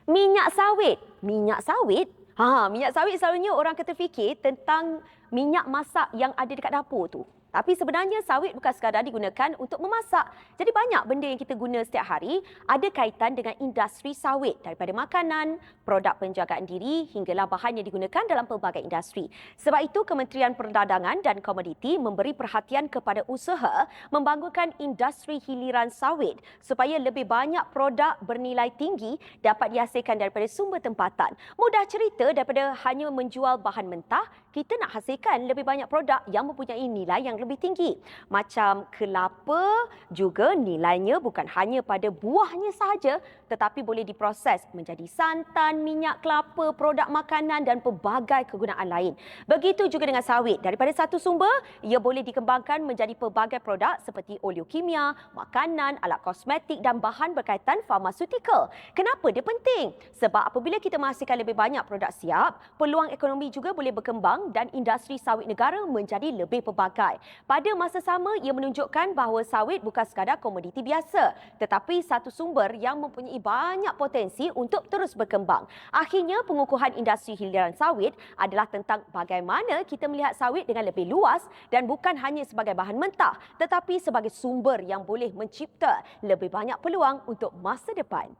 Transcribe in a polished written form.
Minyak sawit. Minyak sawit? Minyak sawit selalunya orang kata fikir tentang minyak masak yang ada dekat dapur tu. Tapi sebenarnya sawit bukan sekadar digunakan untuk memasak. Jadi banyak benda yang kita guna setiap hari ada kaitan dengan industri sawit, daripada makanan, produk penjagaan diri hinggalah bahan yang digunakan dalam pelbagai industri. Sebab itu Kementerian Perdagangan dan Komoditi memberi perhatian kepada usaha membangunkan industri hiliran sawit supaya lebih banyak produk bernilai tinggi dapat dihasilkan daripada sumber tempatan. Mudah cerita, daripada hanya menjual bahan mentah, kita nak hasilkan lebih banyak produk yang mempunyai nilai yang lebih tinggi. Macam kelapa juga nilainya bukan hanya pada buahnya sahaja, tetapi boleh diproses menjadi santan, minyak kelapa, produk makanan dan pelbagai kegunaan lain. Begitu juga dengan sawit. Daripada satu sumber, ia boleh dikembangkan menjadi pelbagai produk seperti oleokimia, makanan, alat kosmetik dan bahan berkaitan farmasutikal. Kenapa dia penting? Sebab apabila kita menghasilkan lebih banyak produk siap, peluang ekonomi juga boleh berkembang dan industri sawit negara menjadi lebih pelbagai. Pada masa sama, ia menunjukkan bahawa sawit bukan sekadar komoditi biasa, tetapi satu sumber yang mempunyai banyak potensi untuk terus berkembang. Akhirnya, pengukuhan industri hiliran sawit adalah tentang bagaimana kita melihat sawit dengan lebih luas dan bukan hanya sebagai bahan mentah, tetapi sebagai sumber yang boleh mencipta lebih banyak peluang untuk masa depan.